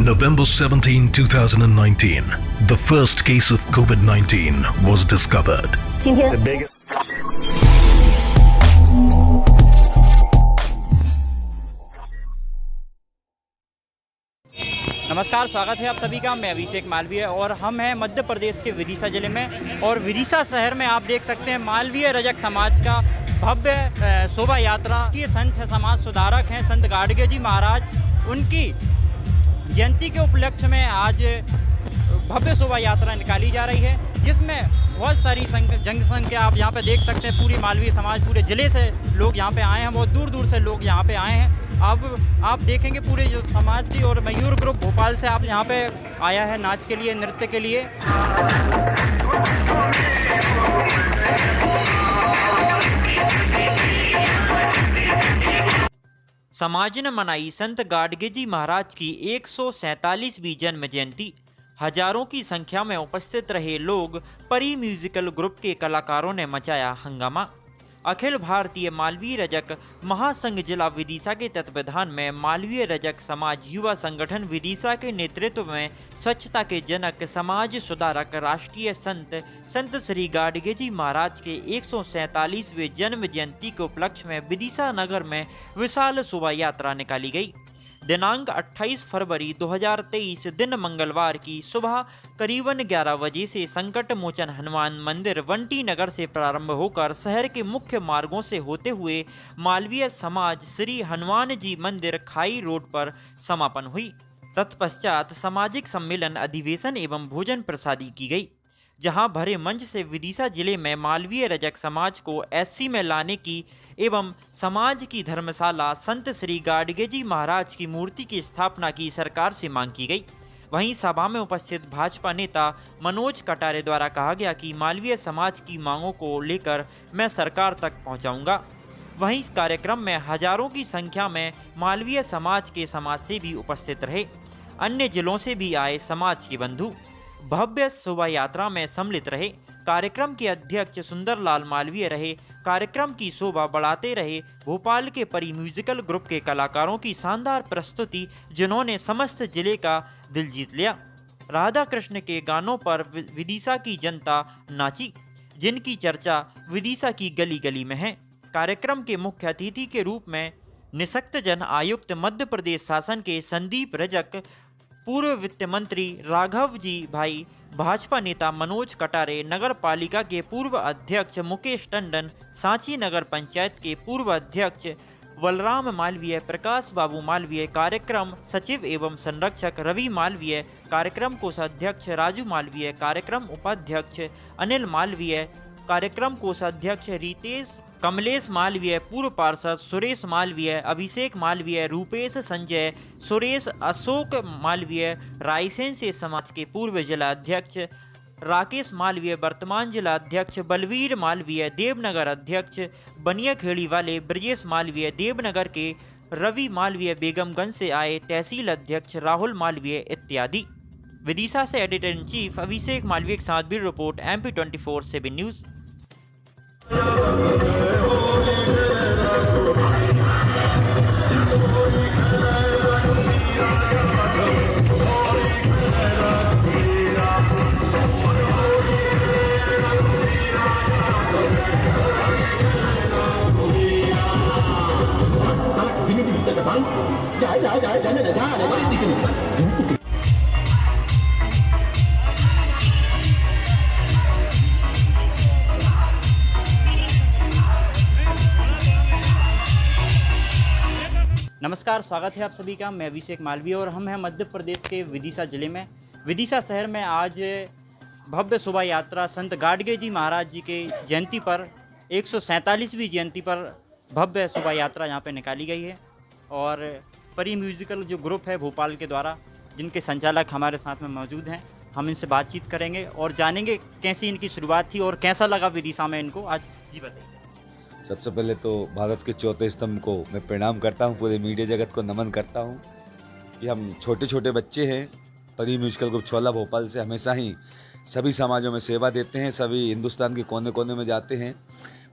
November 17, 2019, the first case of COVID-19 was discovered. नमस्कार, स्वागत है आप सभी का। मैं अभिषेक मालवीय और हम हैं मध्य प्रदेश के विदिशा जिले में। और विदिशा शहर में आप देख सकते हैं मालवीय रजक समाज का भव्य शोभा यात्रा। ये संत समाज सुधारक हैं संत गाडगे जी महाराज, उनकी जयंती के उपलक्ष्य में आज भव्य शोभा यात्रा निकाली जा रही है, जिसमें बहुत सारी जनसंख्या आप यहाँ पे देख सकते हैं। पूरी मालवीय समाज, पूरे ज़िले से लोग यहाँ पे आए हैं, बहुत दूर दूर से लोग यहाँ पे आए हैं। अब आप देखेंगे पूरे जो समाज की, और मयूर ग्रुप भोपाल से आप यहाँ पे आया है नाच के लिए, नृत्य के लिए। समाज ने मनाई संत गाडगे जी महाराज की 147वीं जन्म जयंती। हजारों की संख्या में उपस्थित रहे लोग, परी म्यूजिकल ग्रुप के कलाकारों ने मचाया हंगामा। अखिल भारतीय मालवीय रजक महासंघ जिला विदिशा के तत्वाधान में मालवीय रजक समाज युवा संगठन विदिशा के नेतृत्व में स्वच्छता के जनक, समाज सुधारक, राष्ट्रीय संत श्री गाडगे जी महाराज के 147वें जन्म जयंती के उपलक्ष्य में विदिशा नगर में विशाल शोभा यात्रा निकाली गई। दिनांक 28 फरवरी 2023 दिन मंगलवार की सुबह करीबन 11 बजे से संकट मोचन हनुमान मंदिर वंटी नगर से प्रारंभ होकर शहर के मुख्य मार्गों से होते हुए मालवीय समाज श्री हनुमान जी मंदिर खाई रोड पर समापन हुई। तत्पश्चात सामाजिक सम्मेलन, अधिवेशन एवं भोजन प्रसादी की गई, जहां भरे मंच से विदिशा जिले में मालवीय रजक समाज को एससी में लाने की एवं समाज की धर्मशाला संत श्री गाडगे जी महाराज की मूर्ति की स्थापना की सरकार से मांग की गई। वहीं सभा में उपस्थित भाजपा नेता मनोज कटारे द्वारा कहा गया कि मालवीय समाज की मांगों को लेकर मैं सरकार तक पहुंचाऊंगा। वहीं इस कार्यक्रम में हजारों की संख्या में मालवीय समाज के समाजसेवी उपस्थित रहे। अन्य जिलों से भी आए समाज के बंधु भव्य शोभा यात्रा में सम्मिलित रहे। कार्यक्रम के अध्यक्ष सुंदरलाल मालवीय रहे। कार्यक्रम की शोभा बढ़ाते रहे भोपाल के परी म्यूजिकल ग्रुप के कलाकारों की शानदार प्रस्तुति, जिन्होंने समस्त जिले का दिल जीत लिया। राधा कृष्ण के गानों पर विदिशा की जनता नाची, जिनकी चर्चा विदिशा की गली गली में है। कार्यक्रम के मुख्य अतिथि के रूप में निशक्त जन आयुक्त मध्य प्रदेश शासन के संदीप रजक, पूर्व वित्त मंत्री राघव जी भाई, भाजपा नेता मनोज कटारे, नगर पालिका के पूर्व अध्यक्ष मुकेश टंडन, सांची नगर पंचायत के पूर्व अध्यक्ष बलराम मालवीय, प्रकाश बाबू मालवीय, कार्यक्रम सचिव एवं संरक्षक रवि मालवीय, कार्यक्रम कोषाध्यक्ष राजू मालवीय, कार्यक्रम उपाध्यक्ष अनिल मालवीय, कार्यक्रम कोषाध्यक्ष रितेश कमलेश मालवीय, पूर्व पार्षद सुरेश मालवीय, अभिषेक मालवीय, रूपेश संजय, सुरेश अशोक मालवीय, रायसेन से समाज के पूर्व जिला अध्यक्ष राकेश मालवीय, वर्तमान जिला अध्यक्ष बलवीर मालवीय, देवनगर अध्यक्ष बनियाखेड़ी वाले ब्रजेश मालवीय, देवनगर के रवि मालवीय, बेगमगंज से आए तहसील अध्यक्ष राहुल मालवीय इत्यादि। विदिशा से एडिटर इन चीफ अभिषेक मालवीय के साथ ब्यूरो रिपोर्ट MP24/7 न्यूज। दिने नमस्कार, स्वागत है आप सभी का। मैं अभिषेक मालवीय और हम हैं मध्य प्रदेश के विदिशा जिले में। विदिशा शहर में आज भव्य शोभा यात्रा संत गाडगे जी महाराज जी के जयंती पर 147वीं जयंती पर भव्य शोभा यात्रा यहाँ पे निकाली गई है और परी म्यूजिकल जो ग्रुप है भोपाल के द्वारा, जिनके संचालक हमारे साथ में मौजूद हैं, हम इनसे बातचीत करेंगे और जानेंगे कैसी इनकी शुरुआत थी और कैसा लगा विदिशा में इनको आज। जी बताइए। सबसे पहले तो भारत के चौथे स्तंभ को मैं प्रणाम करता हूं, पूरे मीडिया जगत को नमन करता हूं कि हम छोटे छोटे बच्चे हैं। परी म्यूजिकल ग्रुप छोला भोपाल से हमेशा ही सभी समाजों में सेवा देते हैं, सभी हिंदुस्तान के कोने कोने में जाते हैं।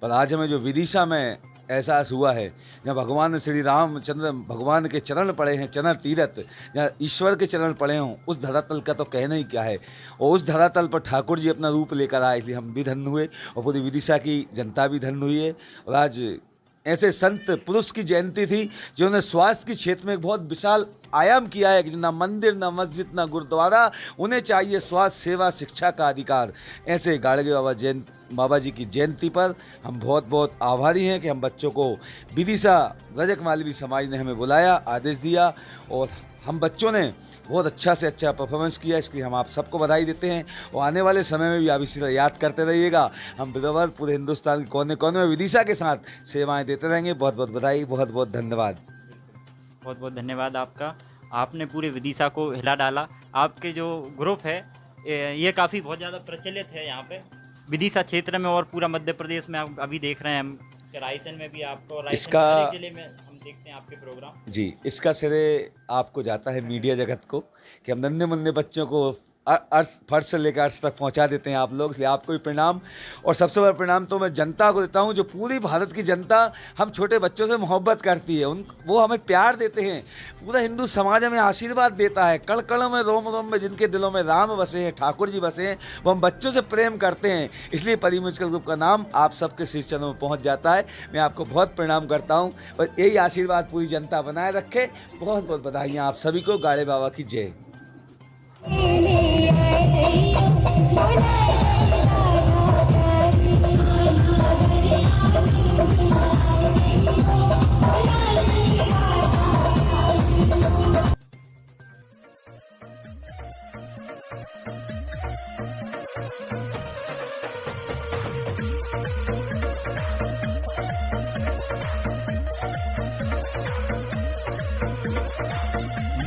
पर आज हमें जो विदिशा में एहसास हुआ है, जहाँ भगवान श्री रामचंद्र भगवान के चरण पड़े हैं, चरण तीर्थ, जहाँ ईश्वर के चरण पड़े हों, उस धरातल का तो कहना ही क्या है। और उस धरातल पर ठाकुर जी अपना रूप लेकर आए, इसलिए हम भी धन्य हुए और पूरी विदिशा की जनता भी धन्य हुई है। और आज ऐसे संत पुरुष की जयंती थी जिन्होंने स्वास्थ्य के क्षेत्र में एक बहुत विशाल आयाम किया है कि ना मंदिर, ना मस्जिद, ना गुरुद्वारा, उन्हें चाहिए स्वास्थ्य सेवा शिक्षा का अधिकार। ऐसे गाडगे बाबा जी की जयंती पर हम बहुत बहुत आभारी हैं कि हम बच्चों को विदिशा रजक मालवी समाज ने हमें बुलाया, आदेश दिया और हम बच्चों ने बहुत अच्छा से अच्छा परफॉर्मेंस किया। इसके लिए हम आप सबको बधाई देते हैं और आने वाले समय में भी आप इसी तरह याद करते रहिएगा। हम बराबर पूरे हिंदुस्तान के कोने कोने में विदिशा के साथ सेवाएं देते रहेंगे। बहुत बहुत बधाई, बहुत बहुत धन्यवाद। बहुत बहुत धन्यवाद आपका। आपने पूरे विदिशा को हिला डाला। आपके जो ग्रुप है ये काफ़ी बहुत ज़्यादा प्रचलित है यहाँ पे विदिशा क्षेत्र में और पूरा मध्य प्रदेश में। आप अभी देख रहे हैं हम कि रायसेन में भी आपको, रायसेन जिले में हम देखते हैं आपके प्रोग्राम। जी, इसका श्रेय आपको जाता है मीडिया जगत को कि हम नन्हे मुन्ने बच्चों को फर्श से लेकर अर्श तक पहुंचा देते हैं आप लोग, इसलिए आपको भी प्रणाम। और सबसे बड़ा प्रणाम तो मैं जनता को देता हूं, जो पूरी भारत की जनता हम छोटे बच्चों से मोहब्बत करती है, वो हमें प्यार देते हैं। पूरा हिंदू समाज हमें आशीर्वाद देता है। कण कण में रोम रोम में जिनके दिलों में राम बसे हैं, ठाकुर जी बसे हैं, वो हम बच्चों से प्रेम करते हैं। इसलिए परी म्यूजिकल ग्रुप का नाम आप सबके शीर्ष चरणों में पहुँच जाता है। मैं आपको बहुत प्रणाम करता हूँ और यही आशीर्वाद पूरी जनता बनाए रखे। बहुत बहुत बधाइयाँ आप सभी को। गाड़े बाबा की जय।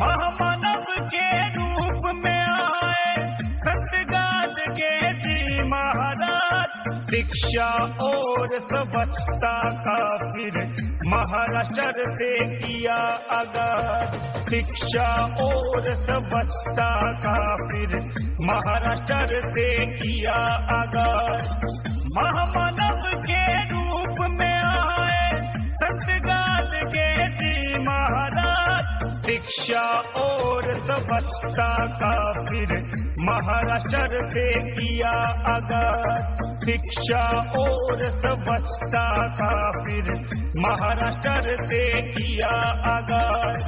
महामानव के रूप में आए संत गाडगे जी महाराज, शिक्षा और स्वच्छता का फिर महाराष्ट्र से किया आगाज। शिक्षा और स्वच्छता का फिर महाराष्ट्र से किया आगाज। महामानव के रूप में आए संत गाडगे जी महाराज, शिक्षा और स्वच्छता का फिर महाराष्ट्र से किया आगाज। शिक्षा और स्वच्छता का फिर महाराष्ट्र से किया आगाज।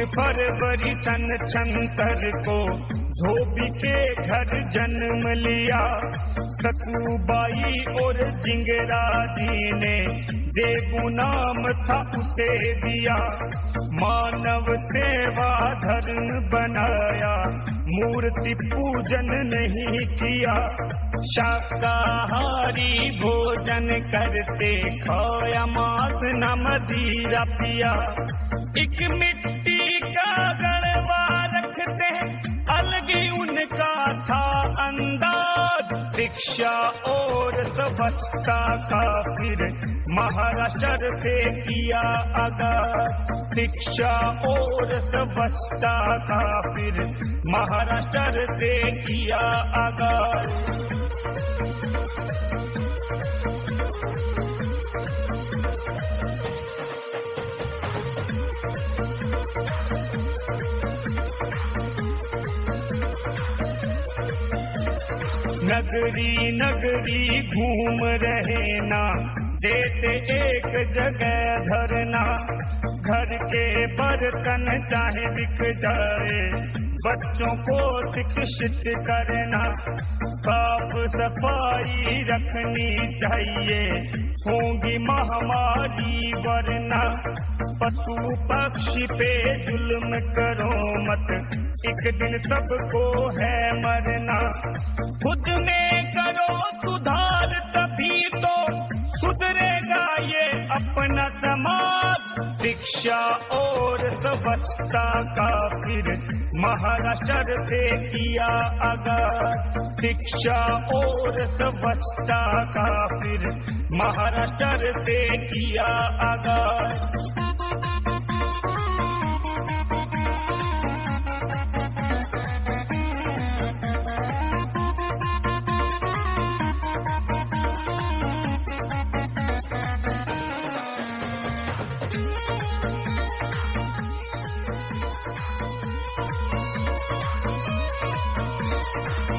फरवरी सन 76 को धोबी के घर जन्म लिया। सतुबाई और जिंगरा जी ने देबू नाम था उसे दिया। मानव सेवा धर्म बनाया, मूर्ति पूजन नहीं किया। शाकाहारी भोजन करते, खाया मांस न मदिरा पिया। एक मिट्टी का गड़वा रखते, अलग ही उनका था अंदाज। शिक्षा और स्वच्छता का फिर महाराष्ट्र से किया आगाज। शिक्षा और स्वच्छता का फिर महाराष्ट्र से किया आगाज। नगरी नगरी घूम रहे ना देते एक जगह धरना। घर के बर्तन चाहे बिक जाए, बच्चों को शिक्षित करना। साफ सफाई रखनी चाहिए, होंगी महामारी वरना। पशु पक्षी पे जुल्म करो मत, एक दिन सबको है मरना। खुद में करो सुधार, तभी तो सुधरेगा ये अपना समाज। शिक्षा और स्वच्छता का फिर महाराष्ट्र से किया आगाज। शिक्षा और स्वच्छता का फिर महाराष्ट्र से किया आगाज।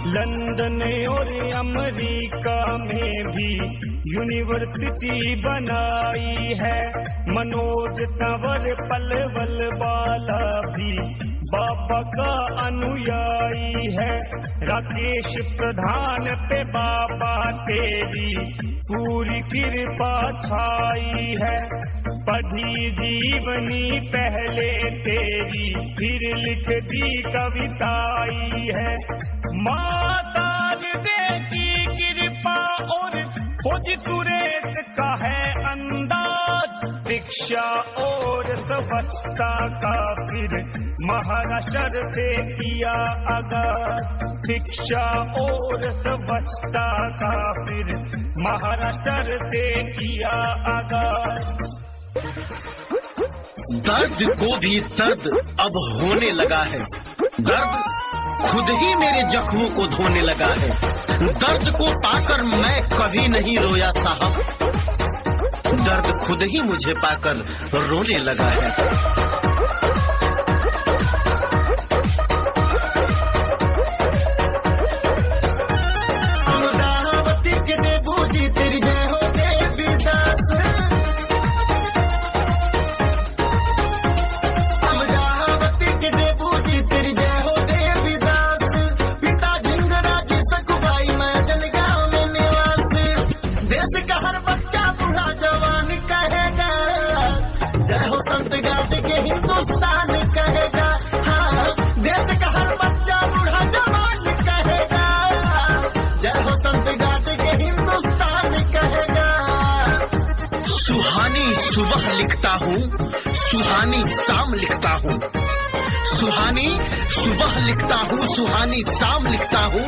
लंदन और अमेरिका में भी यूनिवर्सिटी बनाई है। मनोज तंवर पलवल वाला भी बाबा का अनुयायी है। राकेश प्रधान पे बाबा तेरी पूरी कृपा छाई है। पढ़ी जीवनी पहले तेरी, फिर लिख दी कविताई है। माता की कृपा और खोज सुरेश का है अंदाज। शिक्षा और स्वच्छता का फिर महाराष्ट्र से किया आगाज। शिक्षा और स्वच्छता का फिर महाराष्ट्र से किया आगाज। दर्द को भी दर्द अब होने लगा है। दर्द खुद ही मेरे जख्मों को धोने लगा है। दर्द को पाकर मैं कभी नहीं रोया साहब, दर्द खुद ही मुझे पाकर रोने लगा है। अमरावती के देवूजी तेरी जय हो देवीदास। अमरावती के देवूजी तेरी जय हो देवीदास। पिता झिंगराज सकुबाई मैदान गांव में निवास। देश का हर बच्चा बूढ़ा जवान कहेगा, जय हो संत गाट के हिंदुस्तान कहेगा। हाँ, देश का हर बच्चा बूढ़ा जवान कहेगा, जय हो संत गाट के हिंदुस्तान कहेगा। सुहानी सुबह लिखता हूँ, सुहानी शाम लिखता हूँ। सुहानी सुबह लिखता हूँ, सुहानी शाम लिखता हूँ।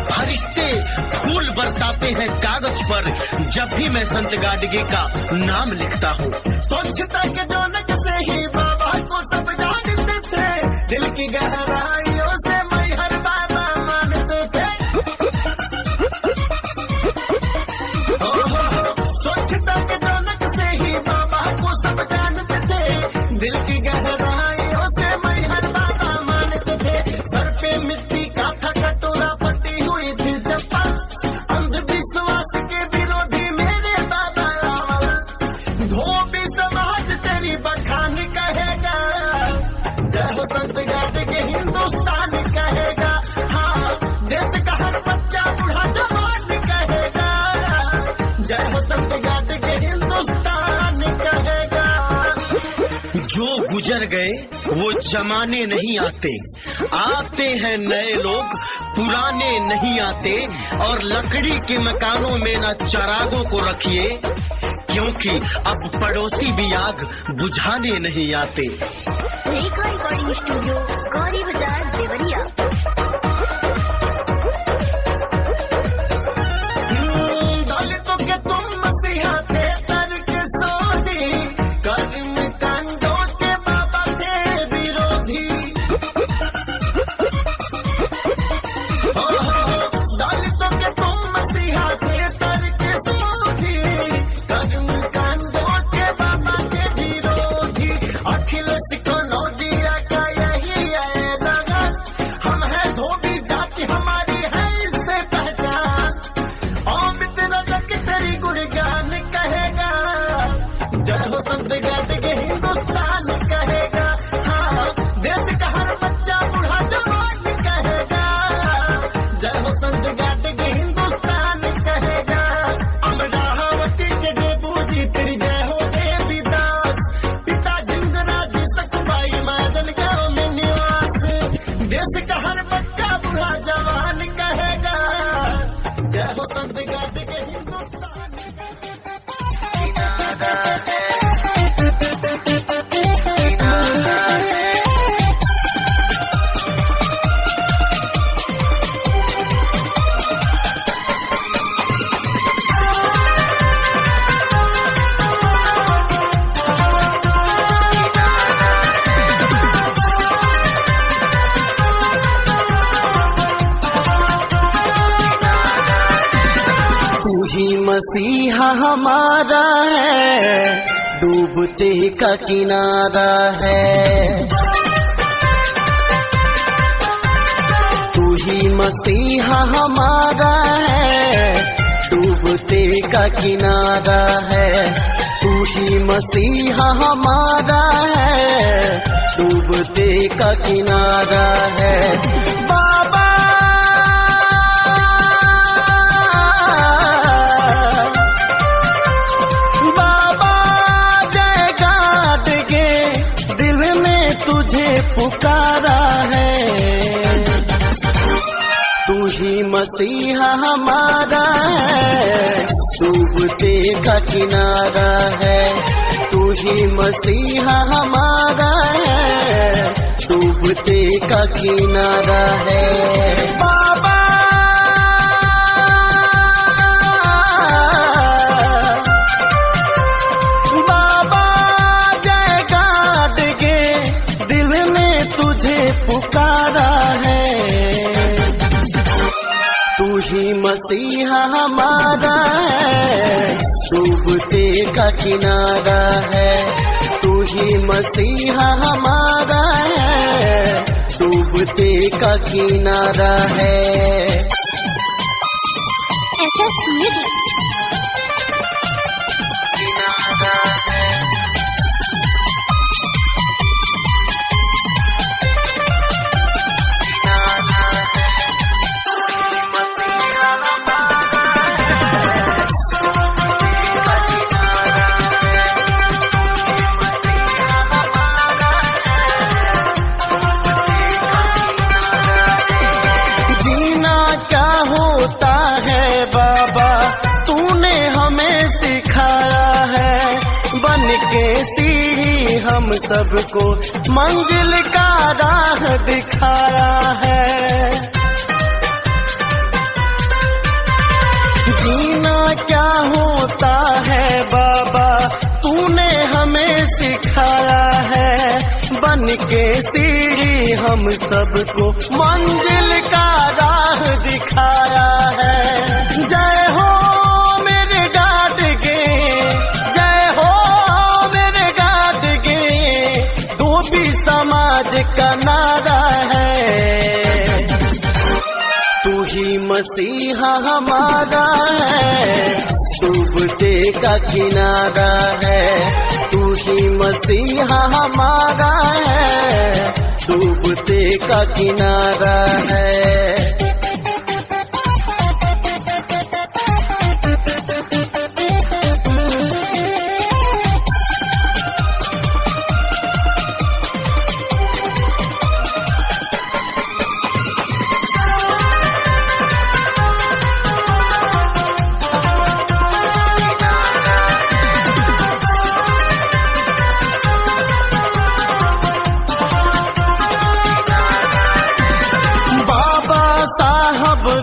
फरिश्ते फूल बरसाते हैं कागज पर, जब भी मैं संत गाडगे का नाम लिखता हूँ। स्वच्छता के रौनक से ही बाबा को सब जानते थे, दिल की गहराइयों से मैं हर बाबा मानते थे। स्वच्छता के रौनक से ही बाबा को सब जानते थे, दिल की गहराइयों से मैं हर बाबा मानते थे। सर पे मिट्टी का था कटोरा, फटी हुई थी चप्पल, अंधविश्वास के विरोधी मेरे बाबा रावल। धोबी समाज तेरी बखान कहेगा, जय हो संत गाट के हिंदुस्तान कहेगा। हाँ, देश का हर बच्चा बूढ़ा जवान कहेगा, जय हो संत गाट के हिंदुस्तान कहेगा। जो गुजर गए वो जमाने नहीं आते, आते हैं नए लोग, पुराने नहीं आते। और लकड़ी के मकानों में न चरागों को रखिए, क्योंकि अब पड़ोसी भी आग बुझाने नहीं आते। रेखा रिकॉर्डिंग स्टूडियो, गौरी बाजार, देवरिया। दलितों के तुम मसीहा थे, तर्क सोधी, कर्म कांडों के बाबा थे विरोधी। दलितों के तुम मसीहा थे, तर्क सोधी, कर्म कांडों के बाबा थे विरोधी। अखिलेश कनौजिया का यही है लगन, हम है संत गाट के हिंदुस्तान कहेगा। हाँ, देश का हर बच्चा बूढ़ा जवान कहेगा, जय हो संत गाट के हिंदुस्तान कहेगा। अमरावती के डेबू जी तेरी जय हो देवीदास, पिता जिंदराज सखबाई महाजन गाँव में निवास। देश का हर बच्चा बूढ़ा जवान कहेगा, जय हो संत गाट के हिंदुस्तान। मसीहा हमारा है, डूबते का किनारा है। तू ही मसीहा हमारा है, डूबते का किनारा है। तू ही मसीहा हमारा है, डूबते का किनारा है। बाबा पुकारा है, तू ही मसीहा हमारा है, डूबते का किनारा है। तू ही मसीहा हमारा है, डूबते का किनारा है। बाबा पुकारा है, तू ही मसीहा हमारा है, डूबते का किनारा है। तू ही मसीहा हमारा है, डूबते का किनारा है। SS Music। किनारा है। के सीढ़ी हम सबको मंजिल का राह दिखाया है। जीना क्या होता है बाबा, तूने हमें सिखाया है। बन के सीढ़ी हम सबको मंजिल का राह दिखाया है। जय हो मेरे गाड के, जय हो मेरे गाड के, धोबी समाज का नारा है। तू ही मसीहा हमारा है, डूबते का किनारा है। तू ही मसीहा हमारा है, डूबते का किनारा है।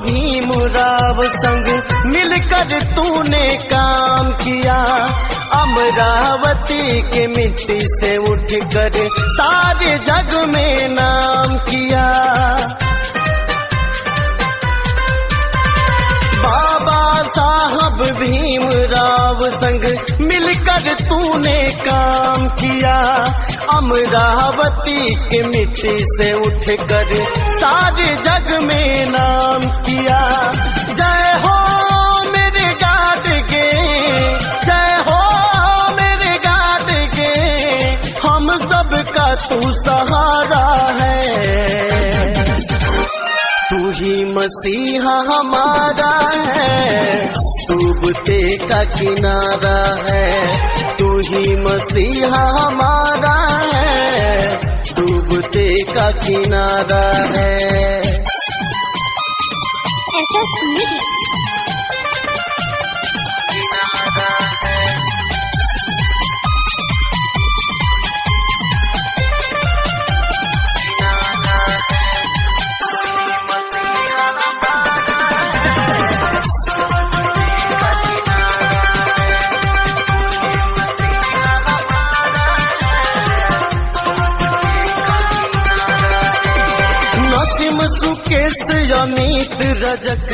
भीमराव संग मिलकर तूने काम किया। अमरावती के मिट्टी से उठकर सारे जग में नाम किया। बाबा साहब भीमराव संग मिलकर तूने काम किया। अमरावती के मिट्टी से उठकर सारे जग में नाम किया। जय हो मेरे गाड के, जय हो मेरे गाड के, तू सहारा है, तू ही मसीहा हमारा है, डूबते का किनारा है, तू ही मसीहा हमारा है, डूबते का किनारा है। ऐसा म्यूजिक किनारा है, किनारा है, मसीहा नसीम सुकेश अमित रजक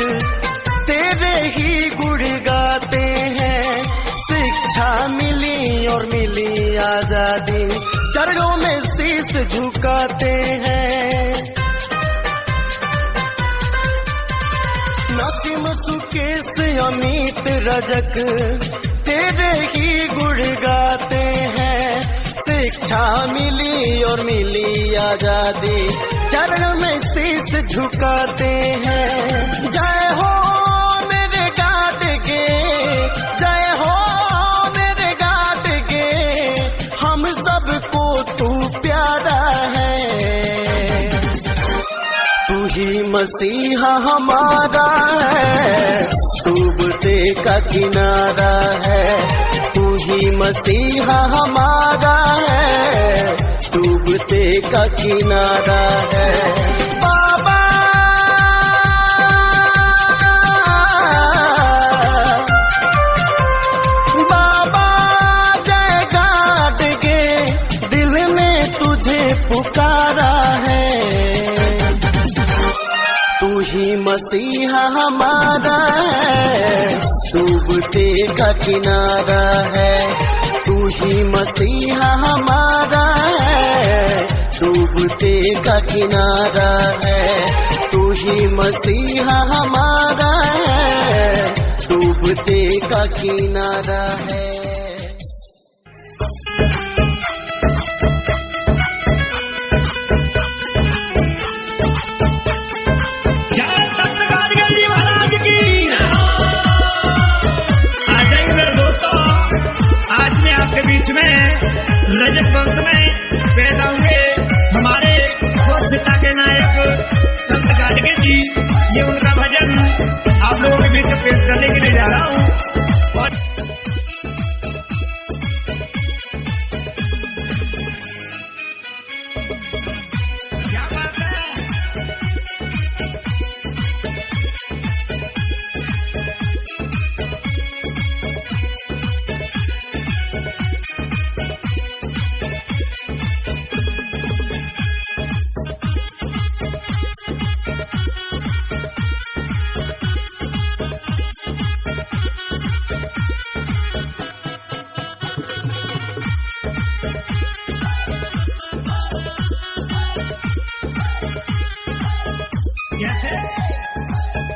तेरे ही गुण गाते हैं, शिक्षा मिली और मिली आजादी, चरणों में शीश झुकाते हैं। नसीम सुकेश अमित रजक तेरे ही गुण गाते हैं, शिक्षा मिली और मिली आजादी, चरण में शीश झुकाते हैं। जय हो मेरे गाट के, जय हो मेरे गाट के, हम सबको तू प्यारा है, तू ही मसीहा हमारा है, डूबते का किनारा है, तू ही मसीहा हमारा है, डूबते का किनारा है। बाबा बाबा जय गाड़गे, दिल ने तुझे पुकारा है, तू ही मसीहा हमारा है, डूबते का किनारा है, तू ही मसीहा हमारा है, डूबते का किनारा है, तू ही मसीहा हमारा है, डूबते का किनारा है। बीच में रजत वंश में पैदा हुए हमारे स्वच्छता के नायक संत गाडगे जी, ये उनका भजन आप लोगों के बीच में पेश करने के लिए जा रहा हूँ। और क्या बात है,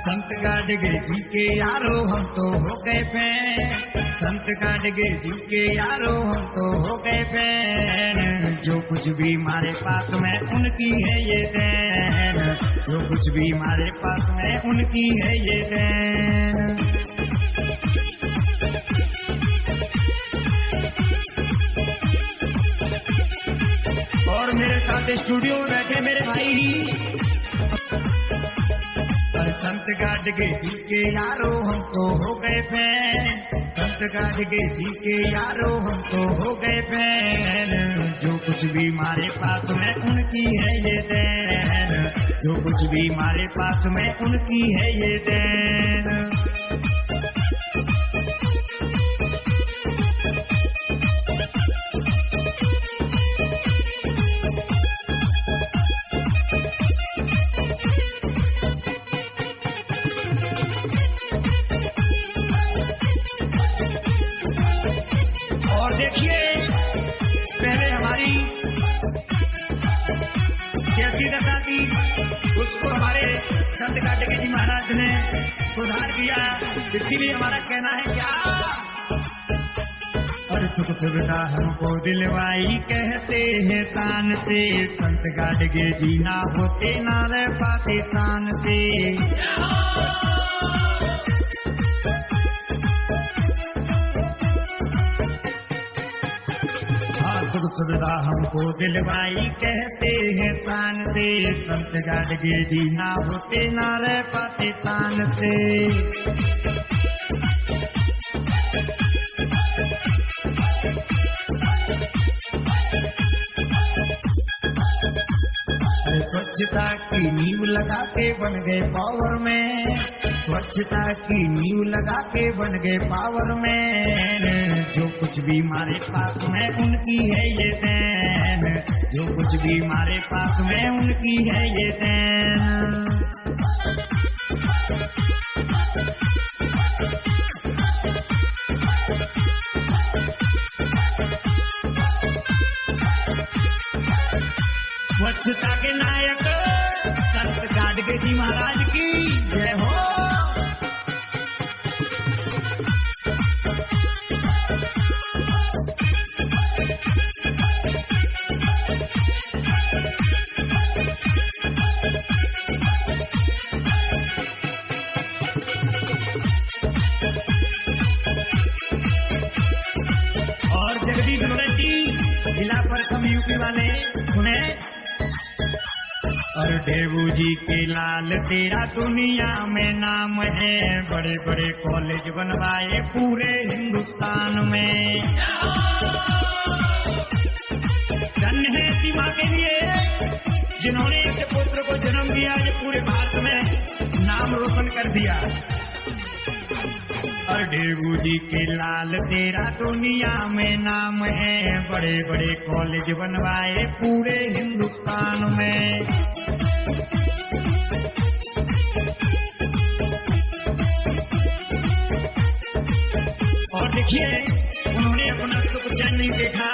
संत गाडगे जी के यारो हम तो हो गए फैन, संत गाडगे जी के यारो हम तो हो गए फैन, जो कुछ भी हमारे पास में उनकी है ये देन, जो कुछ भी हमारे पास में उनकी है ये देन। और मेरे साथ स्टूडियो में बैठे मेरे भाई, संत गाडगे जी के यारो हम तो हो गए फैन, संत गाडगे जी के यारो हम तो हो गए फैन, जो कुछ भी हमारे पास में उनकी है ये देन, जो कुछ भी हमारे पास में उनकी है ये देन। देखिए पहले हमारी कैसी दशा थी, उसको हमारे संत गाडगे जी महाराज ने सुधार किया, इसीलिए हमारा कहना है क्या। और सुख सुविधा हमको दिलवाई कहते हैं शान से, संत गाडगे जी ना होते ना रह पाते शान से। सुख सुविधा हमको दिलवाई कहते हैं शान से, संत गाडगे जी ना होते ना रह पाते शान से। स्वच्छता की नींव लगा के बन गए पावर में, स्वच्छता की नींव लगा के बन गए पावर में। जो कुछ भी हमारे पास में उनकी है ये देन, जो कुछ भी हमारे पास में उनकी है ये देन। स्वच्छता के नायक संत गाडगे जी महाराज की जय हो। और जगदीश मनोहर जी जिला प्रथम यूपी वाले सुने। और देवू जी के लाल तेरा दुनिया में नाम है, बड़े बड़े कॉलेज बनवाए पूरे हिंदुस्तान में। धन्य है सीमा के लिए जिन्होंने एक पुत्र को जन्म दिया, जो पूरे भारत में नाम रोशन कर दिया। और देवू जी के लाल तेरा दुनिया में नाम है, बड़े बड़े कॉलेज बनवाए पूरे हिंदुस्तान में। और देखिए उन्होंने अपना सुख चैन नहीं देखा,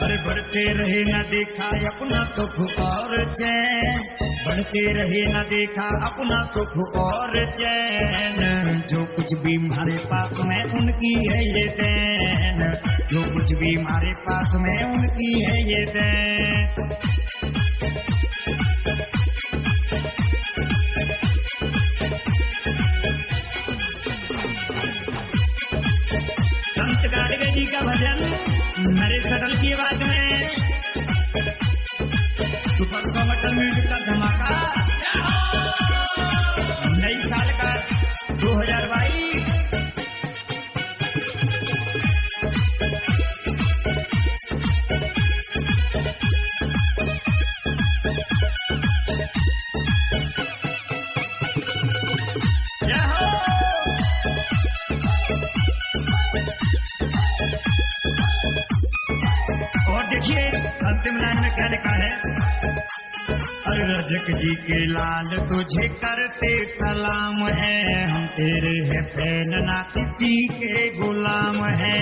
अरे बढ़ते रहे न देखा अपना सुख और चैन, बढ़ते रहे न देखा अपना सुख और चैन। जो कुछ भी हमारे पास में उनकी है ये देन, जो कुछ भी हमारे पास में उनकी है ये देन। संत गाडगे जी का भजन नरेश अटल की आवाज में सुपर मटन म्यूजिक का धमाका नई साल का 2022। देखिए अंतिम लाइन में क्या लिखा है। अरे रजक जी के लाल तुझे करते सलाम है, हम तेरे हैं फैन ना किसी के गुलाम है।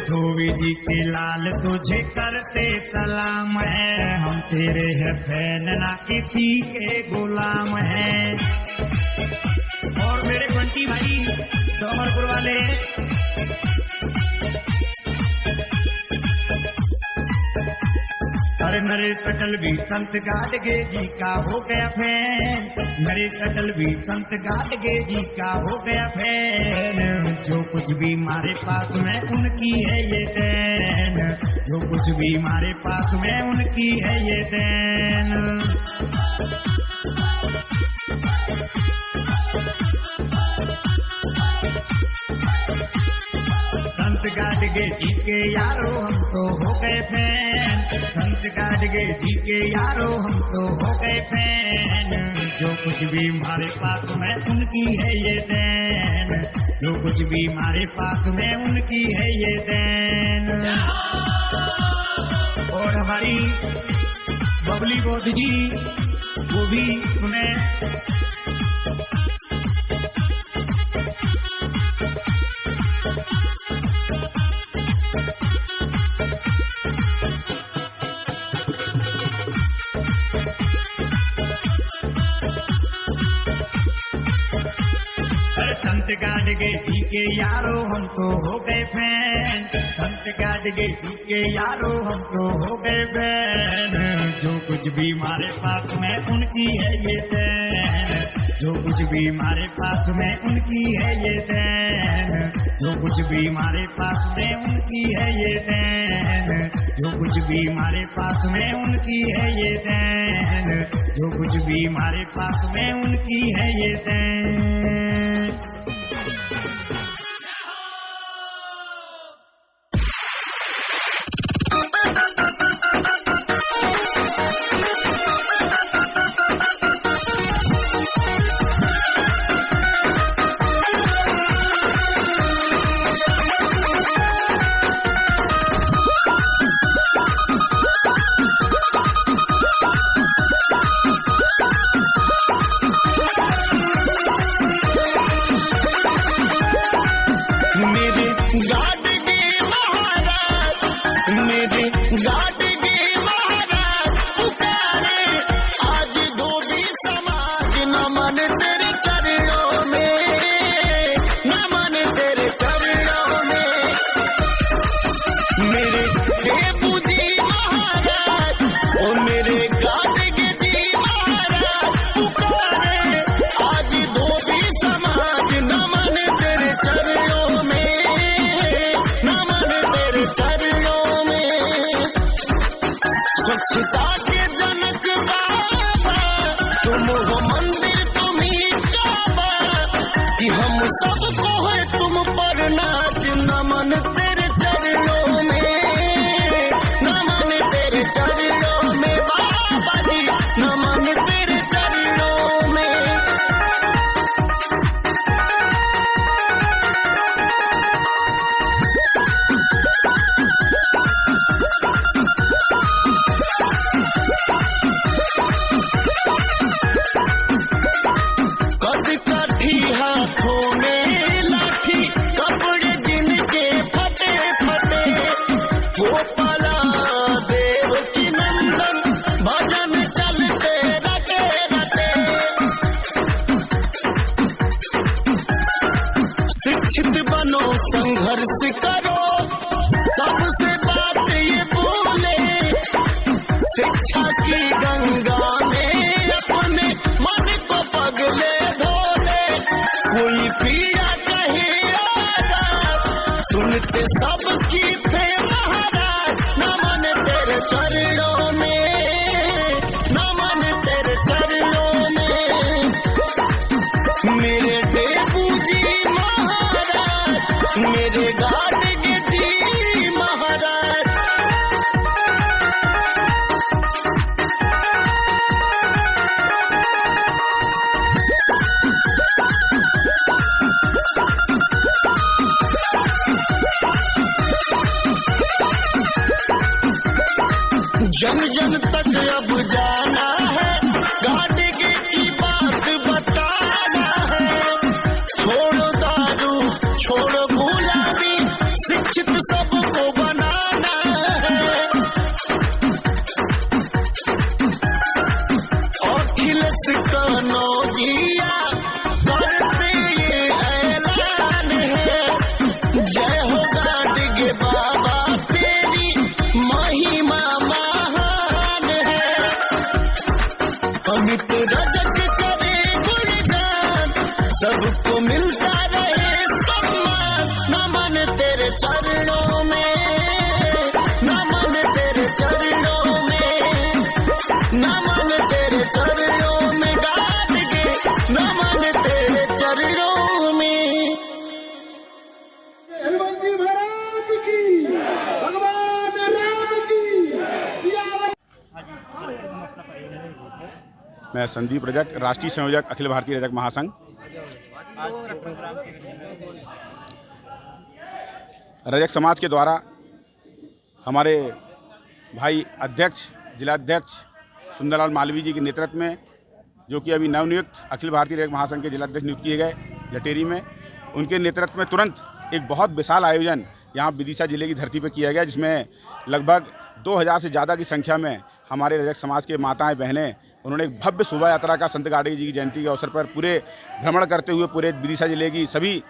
धोबी जी के लाल तुझे करते सलाम है, हम तेरे हैं फैन ना किसी के गुलाम है। और मेरे बंटी भाई डोमरपुर वाले अरे नरेश अटल भी संत गाडगे जी का हो गया फैन, नरेश अटल भी संत गाडगे जी का हो गया फैन। जो कुछ भी हमारे पास में उनकी है ये देन, जो कुछ भी हमारे पास में उनकी है ये देन। संत गाडगे जी के यारो हम तो हो गए फैन, संत गाडगे जी के यारो हम तो हो गए फैन। जो कुछ भी हमारे पास में उनकी है ये देन, जो कुछ भी हमारे पास में उनकी है ये देन। और हमारी बबली बोध जी वो भी सुने। गाडगे जी के यारो हम तो हो गए फैन, संत गाडगे जी के यारो हम तो हो गए फैन। जो कुछ भी हमारे पास में उनकी है ये देन, जो कुछ भी हमारे पास में उनकी है ये देन, जो कुछ भी हमारे पास में उनकी है ये देन, जो कुछ भी हमारे पास में उनकी है ये देन, जो कुछ भी हमारे पास में उनकी है ये देन। स्वच्छता के जनक बाबा तुम हो मंदिर तुम्ही काबा, कि हम सबको है तुम पर नाच नमन तेरे चरणों में, नमन तेरे चरणों में बाबा जी, नमन तेरे चरणों में। हाथों में लाठी कपड़े जिनके फटे फटे, गोपाला देव की नंदन भजन चलते रटे रटे। शिक्षित बनो संघर्ष करो सबसे बात ये बोले, शिक्षा की गंगा में अपने मन को पगले कोई पीड़ा कहीं आराम, सुनते सबकी थे महाराज, नमन तेरे चरणों में, नमन तेरे चरणों में। मेरे डेबू जी महाराज, मेरे गाडगे जी महाराज। जन जन तक अब जाना है, गाडगे की बात बताना है। छोड़ो दारू छोड़ो गुलामी, शिक्षित सबको बनाना है। अखिलेश कनौजिया करते ये ऐलान है, जय हो गाडगे बाबा तेरी महिमा महान है। अमित रजक करे गुणगान, सबको मिलता रहे सम्मान, नमन तेरे चरणों में, नमन तेरे चरणों में, नमन तेरे चरणों में गाडगे, नमन तेरे चरणों में। हनुमान जी महाराज की, भगवान राम की। मैं संदीप रजक, राष्ट्रीय संयोजक अखिल भारतीय रजक महासंघ। रजक समाज के द्वारा हमारे भाई अध्यक्ष जिलाध्यक्ष सुंदरलाल मालवीय जी के नेतृत्व में, जो कि अभी नवनियुक्त अखिल भारतीय रजक महासंघ के जिलाध्यक्ष नियुक्त किए गए लटेरी में, उनके नेतृत्व में तुरंत एक बहुत विशाल आयोजन यहाँ विदिशा जिले की धरती पर किया गया, जिसमें लगभग 2000 से ज़्यादा की संख्या में हमारे रजक समाज के माताएं बहनें उन्होंने एक भव्य शोभा यात्रा का संत गाडगे जी की जयंती के अवसर पर पूरे भ्रमण करते हुए पूरे विदिशा जिले की सभी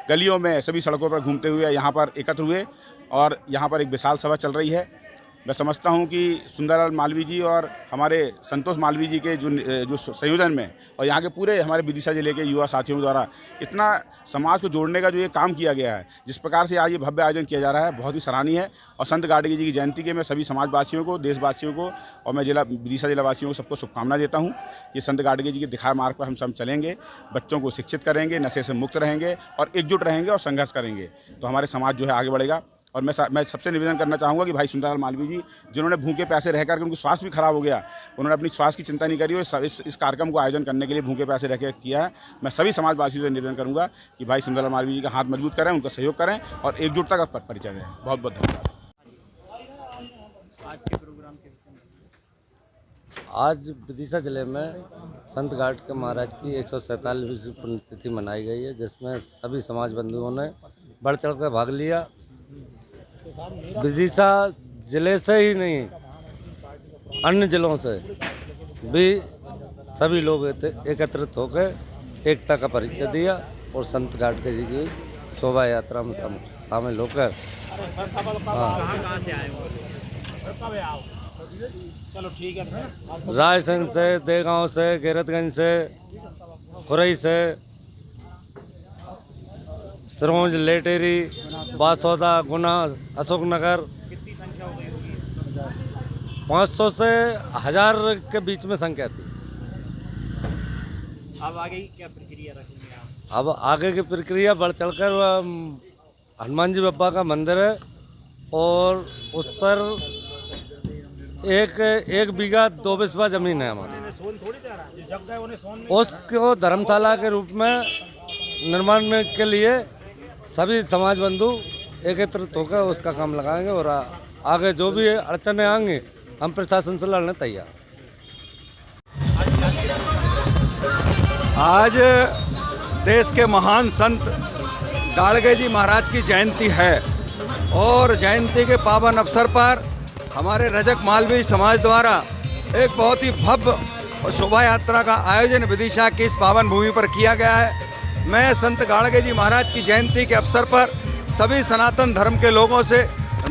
गलियों में, सभी सड़कों पर घूमते हुए यहाँ पर एकत्र हुए और यहाँ पर एक विशाल सभा चल रही है। मैं समझता हूँ कि सुंदरलाल मालवीय जी और हमारे संतोष मालवीय जी के जो संयोजन में और यहाँ के पूरे हमारे विदिशा जिले के युवा साथियों द्वारा इतना समाज को जोड़ने का जो ये काम किया गया है, जिस प्रकार से आज ये भव्य आयोजन किया जा रहा है, बहुत ही सराहनीय है। और संत गाडगे जी की जयंती के मैं सभी समाजवासियों को, देशवासियों को और मैं विदिशा जिलावासियों को सबको शुभकामना देता हूँ। ये संत गाडगे जी के दिखाए मार्ग पर हम सब चलेंगे, बच्चों को शिक्षित करेंगे, नशे से मुक्त रहेंगे और एकजुट रहेंगे और संघर्ष करेंगे, तो हमारे समाज जो है आगे बढ़ेगा। और मैं सबसे निवेदन करना चाहूँगा कि भाई सुंदरलाल मालवीय जी, जिन्होंने भूखे प्यासे रह करके उनकी स्वास्थ्य भी खराब हो गया, उन्होंने अपनी स्वास्थ्य की चिंता नहीं करी और इस कार्यक्रम को आयोजन करने के लिए भूखे प्यासे रह कर किया है। मैं सभी समाजवासियों से निवेदन करूँगा कि भाई सुंदरलाल मालवीय जी का हाथ मजबूत करें, उनका सहयोग करें और एकजुटता का परिचय दें। बहुत बहुत धन्यवाद। आज विदिशा जिले में संत गाडगे महाराज की 147वीं पुण्यतिथि मनाई गई है, जिसमें सभी समाज बंधुओं ने बढ़ चढ़ कर भाग लिया। विदिशा जिले से ही नहीं, अन्य जिलों से भी सभी लोग एकत्रित होकर एकता का परिचय दिया और संत गाडगे जी की शोभा यात्रा में शामिल होकर रायसेन से, देगांव से, गैरतगंज से, खुरई से, सिरोंज, लेटेरी, बासौदा, गुना, अशोकनगर, 500 से 1000 के बीच में संख्या थी। अब आगे की क्या प्रक्रिया रखेंगे आप? अब आगे की प्रक्रिया बढ़ चढ़कर हनुमान जी बाबा का मंदिर है और उस पर एक बीघा 2 बिस्वा जमीन है हमारी, उसको धर्मशाला के रूप में निर्माण के लिए सभी समाज बंधु एकत्रित होकर उसका काम लगाएंगे और आगे जो भी अड़चने आएंगे हम प्रशासन से लड़ने तैयार। आज देश के महान संत गाडगे जी महाराज की जयंती है और जयंती के पावन अवसर पर हमारे रजक मालवीय समाज द्वारा एक बहुत ही भव्य और शोभा यात्रा का आयोजन विदिशा की इस पावन भूमि पर किया गया है। मैं संत गाडगे जी महाराज की जयंती के अवसर पर सभी सनातन धर्म के लोगों से,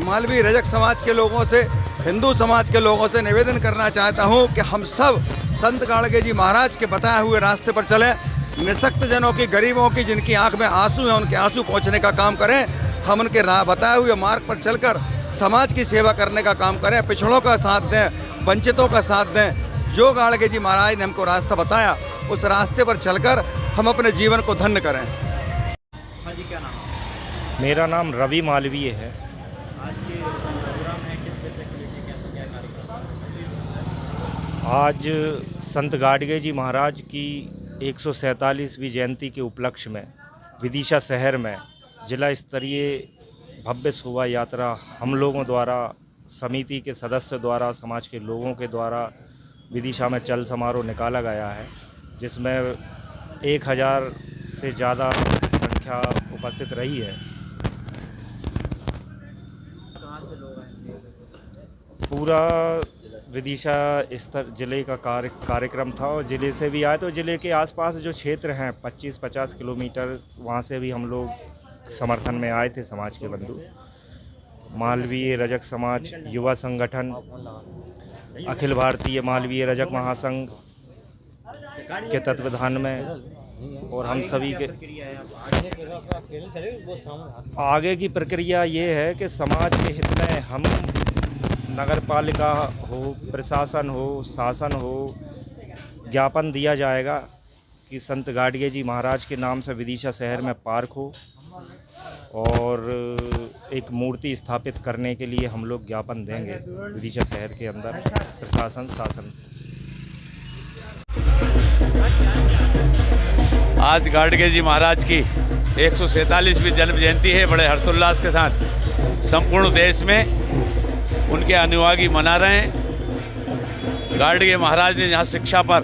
मालवीय रजक समाज के लोगों से, हिंदू समाज के लोगों से निवेदन करना चाहता हूं कि हम सब संत गाडगे जी महाराज के बताए हुए रास्ते पर चलें। निःशक्त जनों की, गरीबों की, जिनकी आंख में आंसू हैं, उनके आंसू पहुंचने का काम करें। हम उनके बताए हुए मार्ग पर चलकर समाज की सेवा करने का काम करें, पिछड़ों का साथ दें, वंचितों का साथ दें। जो गाडगे जी महाराज ने हमको रास्ता बताया उस रास्ते पर चलकर हम अपने जीवन को धन्य करें। हाँ जी, क्या नाम? मेरा नाम रवि मालवीय है। आज के प्रोग्राम है, किस विषय को लेकर कैसा क्या कार्यक्रम? आज संत गाडगे जी महाराज की 147वीं जयंती के उपलक्ष्य में विदिशा शहर में जिला स्तरीय भव्य शोभा यात्रा हम लोगों द्वारा, समिति के सदस्य द्वारा, समाज के लोगों के द्वारा विदिशा में चल समारोह निकाला गया है, जिसमें 1000 से ज़्यादा संख्या उपस्थित रही है। कहाँ से लोग आए? पूरा विदिशा स्तर जिले का कार्यक्रम था और ज़िले से भी आए, तो ज़िले के आसपास जो क्षेत्र हैं 25-50 किलोमीटर, वहाँ से भी हम लोग समर्थन में आए थे। समाज के बंधु, मालवीय रजक समाज युवा संगठन, अखिल भारतीय मालवीय रजक महासंघ के तत्वाधान में और हम सभी के आगे की प्रक्रिया ये है कि समाज के हित में हम नगर पालिका हो, प्रशासन हो, शासन हो, ज्ञापन दिया जाएगा कि संत गाडगे जी महाराज के नाम से विदिशा शहर में पार्क हो और एक मूर्ति स्थापित करने के लिए हम लोग ज्ञापन देंगे विदिशा शहर के अंदर प्रशासन शासन। आज गाडगे जी महाराज की 147वीं जन्म जयंती है। बड़े हर्षोल्लास के साथ संपूर्ण देश में उनके अनुयायी मना रहे हैं। गाडगे महाराज ने जहाँ शिक्षा पर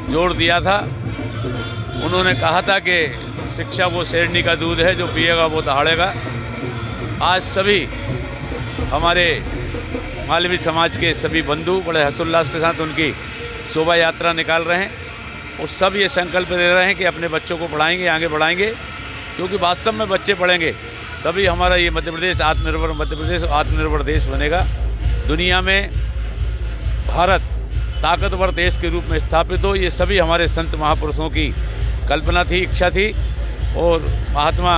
जोर दिया था, उन्होंने कहा था कि शिक्षा वो शेरनी का दूध है, जो पिएगा वो दहाड़ेगा। आज सभी हमारे मालवीय समाज के सभी बंधु बड़े हर्षोल्लास के साथ उनकी शोभा यात्रा निकाल रहे हैं और सब ये संकल्प ले रहे हैं कि अपने बच्चों को पढ़ाएंगे, आगे बढ़ाएंगे, क्योंकि वास्तव में बच्चे पढ़ेंगे तभी हमारा ये मध्य प्रदेश आत्मनिर्भर देश बनेगा। दुनिया में भारत ताकतवर देश के रूप में स्थापित हो, ये सभी हमारे संत महापुरुषों की कल्पना थी, इच्छा थी, और महात्मा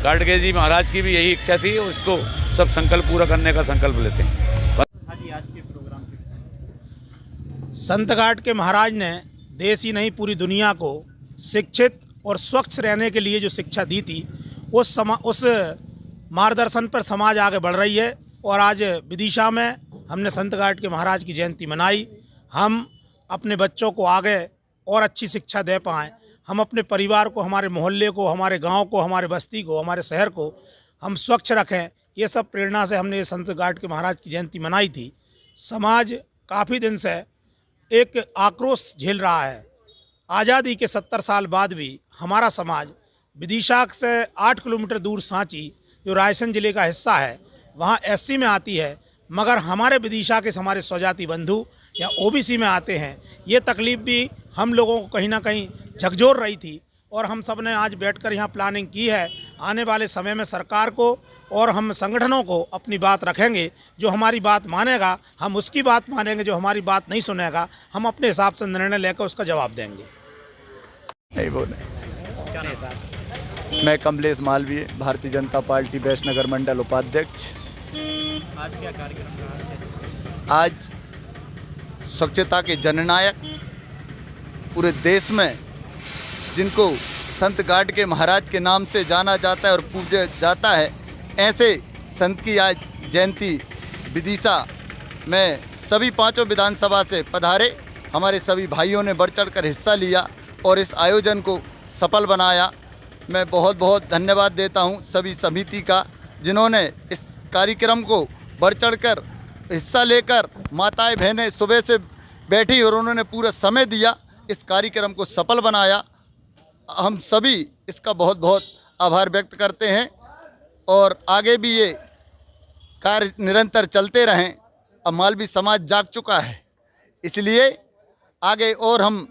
गाडगे जी महाराज की भी यही इच्छा थी, और इसको सब संकल्प पूरा करने का संकल्प लेते हैं। संत गाडगे महाराज ने देश ही नहीं पूरी दुनिया को शिक्षित और स्वच्छ रहने के लिए जो शिक्षा दी थी, उस मार्गदर्शन पर समाज आगे बढ़ रही है। और आज विदिशा में हमने संत गाडगे महाराज की जयंती मनाई। हम अपने बच्चों को आगे और अच्छी शिक्षा दे पाएँ, हम अपने परिवार को, हमारे मोहल्ले को, हमारे गांव को, हमारे बस्ती को, हमारे शहर को हम स्वच्छ रखें, ये सब प्रेरणा से हमने संत गाडगे महाराज की जयंती मनाई थी। समाज काफ़ी दिन से एक आक्रोश झेल रहा है। आज़ादी के 70 साल बाद भी हमारा समाज विदिशा से 8 किलोमीटर दूर सांची, जो रायसेन जिले का हिस्सा है, वहाँ एससी में आती है, मगर हमारे विदिशा के हमारे स्वजाति बंधु या ओबीसी में आते हैं। ये तकलीफ़ भी हम लोगों को कहीं ना कहीं झकझोर रही थी, और हम सब ने आज बैठकर यहाँ प्लानिंग की है। आने वाले समय में सरकार को और हम संगठनों को अपनी बात रखेंगे। जो हमारी बात मानेगा हम उसकी बात मानेंगे, जो हमारी बात नहीं सुनेगा हम अपने हिसाब से निर्णय लेकर उसका जवाब देंगे। नहीं बोले। मैं कमलेश मालवीय, भारतीय जनता पार्टी वैष्णनगर मंडल उपाध्यक्ष। आज क्या कार्यक्रम रहा? आज स्वच्छता के जननायक पूरे देश में, जिनको संत गाडगे महाराज के नाम से जाना जाता है और पूजा जाता है, ऐसे संत की आज जयंती विदिशा में सभी 5 विधानसभा से पधारे हमारे सभी भाइयों ने बढ़ चढ़ कर हिस्सा लिया और इस आयोजन को सफल बनाया। मैं बहुत बहुत धन्यवाद देता हूं सभी समिति का, जिन्होंने इस कार्यक्रम को बढ़ चढ़ कर हिस्सा लेकर, माताएं बहनें सुबह से बैठी और उन्होंने पूरा समय दिया, इस कार्यक्रम को सफल बनाया। हम सभी इसका बहुत बहुत आभार व्यक्त करते हैं और आगे भी ये कार्य निरंतर चलते रहें। अब मालवी समाज जाग चुका है, इसलिए आगे और हम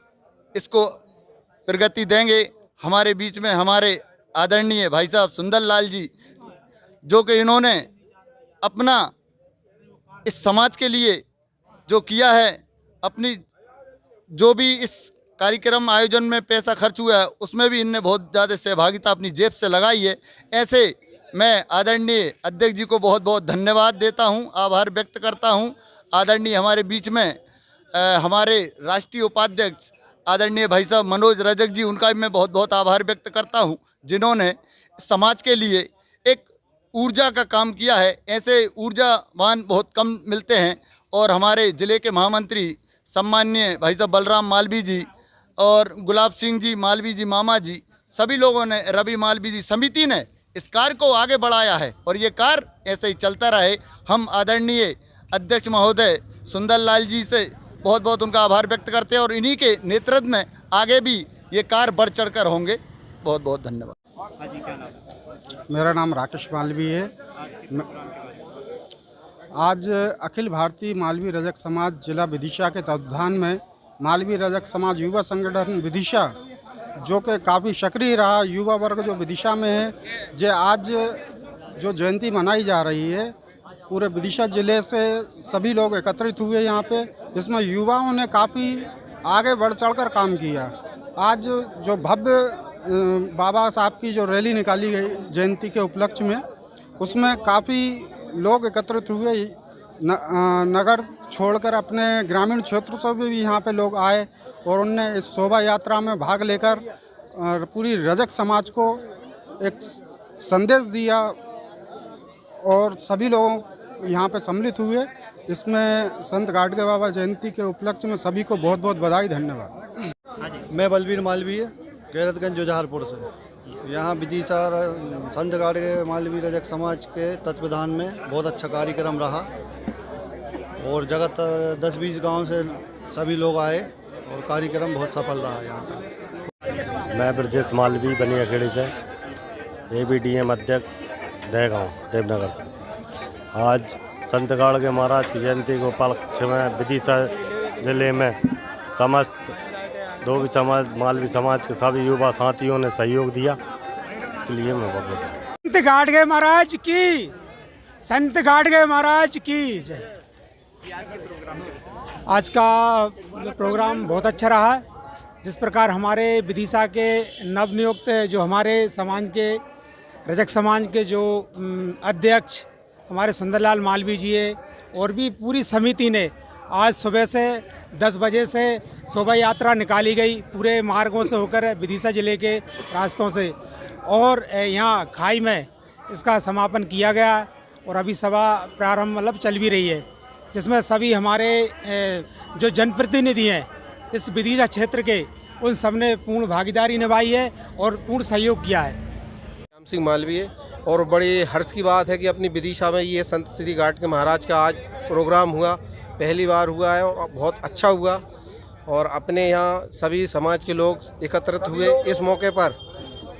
इसको प्रगति देंगे। हमारे बीच में हमारे आदरणीय भाई साहब सुंदरलाल जी, जो कि इन्होंने अपना इस समाज के लिए जो किया है, अपनी जो भी इस कार्यक्रम आयोजन में पैसा खर्च हुआ है उसमें भी इनने बहुत ज़्यादा सहभागिता अपनी जेब से लगाई है। ऐसे मैं आदरणीय अध्यक्ष जी को बहुत बहुत धन्यवाद देता हूं, आभार व्यक्त करता हूं। आदरणीय हमारे बीच में हमारे राष्ट्रीय उपाध्यक्ष आदरणीय भाई साहब मनोज रजक जी, उनका भी मैं बहुत बहुत आभार व्यक्त करता हूं, जिन्होंने समाज के लिए एक ऊर्जा का काम किया है। ऐसे ऊर्जावान बहुत कम मिलते हैं। और हमारे ज़िले के महामंत्री सम्माननीय भाई साहब बलराम मालवी जी और गुलाब सिंह जी मालवी जी मामा जी, सभी लोगों ने, रवि मालवी जी समिति ने इस कार्य को आगे बढ़ाया है और ये कार्य ऐसे ही चलता रहे। हम आदरणीय अध्यक्ष महोदय सुंदरलाल जी से बहुत बहुत उनका आभार व्यक्त करते हैं और इन्हीं के नेतृत्व में आगे भी ये कार्य बढ़ चढ़ कर होंगे। बहुत बहुत धन्यवाद। मेरा नाम राकेश मालवी है। आज अखिल भारतीय मालवी रजक समाज जिला विदिशा के तत्वाधान में मालवी रजक समाज युवा संगठन विदिशा, जो कि काफ़ी सक्रिय रहा, युवा वर्ग जो विदिशा में है, जे आज जो जयंती मनाई जा रही है, पूरे विदिशा जिले से सभी लोग एकत्रित हुए यहाँ पे, जिसमें युवाओं ने काफ़ी आगे बढ़ चढ़कर काम किया। आज जो भव्य बाबा साहब की जो रैली निकाली गई जयंती के उपलक्ष्य में, उसमें काफ़ी लोग एकत्रित हुए। नगर छोड़कर अपने ग्रामीण क्षेत्र से भी यहाँ पे लोग आए और उनने इस शोभा यात्रा में भाग लेकर पूरी रजक समाज को एक संदेश दिया और सभी लोग यहाँ पे सम्मिलित हुए। इसमें संत गाडगे बाबा जयंती के उपलक्ष्य में सभी को बहुत बहुत बधाई, धन्यवाद। मैं बलबीर मालवीय, गैरतगंज जुझारपुर से। यहाँ विदिशा संत गाडगे मालवी रजक समाज के तत्वाधान में बहुत अच्छा कार्यक्रम रहा और जगत 10-20 गांव से सभी लोग आए और कार्यक्रम बहुत सफल रहा यहाँ पर। मैं ब्रजेश मालवी बनी अखेड़ी से, ABDM अध्यक्ष दहगांव देवनगर से। आज संत गाडगे महाराज की जयंती के उपलक्ष्य में विदिशा जिले में समस्त धोबी समाज, मालवी समाज के सभी युवा साथियों ने सहयोग दिया, इसके लिए मैं बहुत संत गाडगे महाराज की, संत गाडगे महाराज की जय। आज का प्रोग्राम बहुत अच्छा रहा। जिस प्रकार हमारे विदिशा के नवनियुक्त जो हमारे समाज के रजक समाज के जो अध्यक्ष हमारे सुंदरलाल मालवी जी है और भी पूरी समिति ने आज सुबह से 10 बजे से शोभा यात्रा निकाली गई पूरे मार्गों से होकर विदिशा जिले के रास्तों से, और यहाँ खाई में इसका समापन किया गया और अभी सभा प्रारंभ मतलब चल भी रही है, जिसमें सभी हमारे जो जनप्रतिनिधि हैं इस विदिशा क्षेत्र के उन सब ने पूर्ण भागीदारी निभाई है और पूर्ण सहयोग किया है। राम सिंह मालवीय, और बड़ी हर्ष की बात है कि अपनी विदिशा में ये संत श्री गाडगे महाराज का आज प्रोग्राम हुआ, पहली बार हुआ है और बहुत अच्छा हुआ। और अपने यहाँ सभी समाज के लोग एकत्रित हुए। इस मौके पर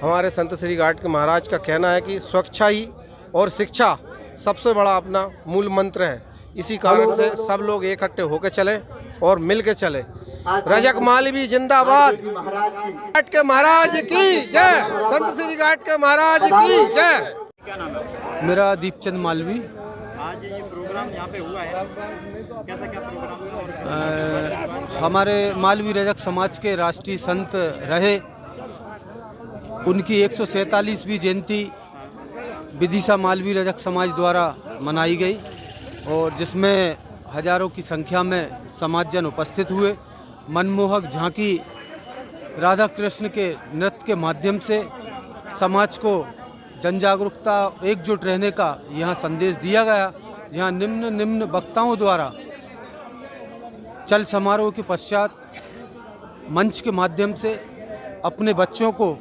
हमारे संत श्री गाडगे महाराज का कहना है कि स्वच्छता ही और शिक्षा सबसे बड़ा अपना मूल मंत्र है। इसी कारण से सब लोग इकट्ठे होकर चले और मिल के चले। रजक मालवी जिंदाबाद, गाडगे महाराज की जय, संत श्री गाडगे महाराज की जय। मेरा दीपचंद मालवी। आज ये प्रोग्राम यहाँ पे हुआ है, कैसा क्या प्रोग्राम? हमारे मालवी रजक समाज के राष्ट्रीय संत रहे, उनकी 147वीं जयंती विदिशा मालवी रजक समाज द्वारा मनाई गई और जिसमें हजारों की संख्या में समाजजन उपस्थित हुए। मनमोहक झांकी राधा कृष्ण के नृत्य के माध्यम से समाज को जन जागरूकता एकजुट रहने का यहाँ संदेश दिया गया। यहाँ निम्न वक्ताओं द्वारा चल समारोह के पश्चात मंच के माध्यम से अपने बच्चों को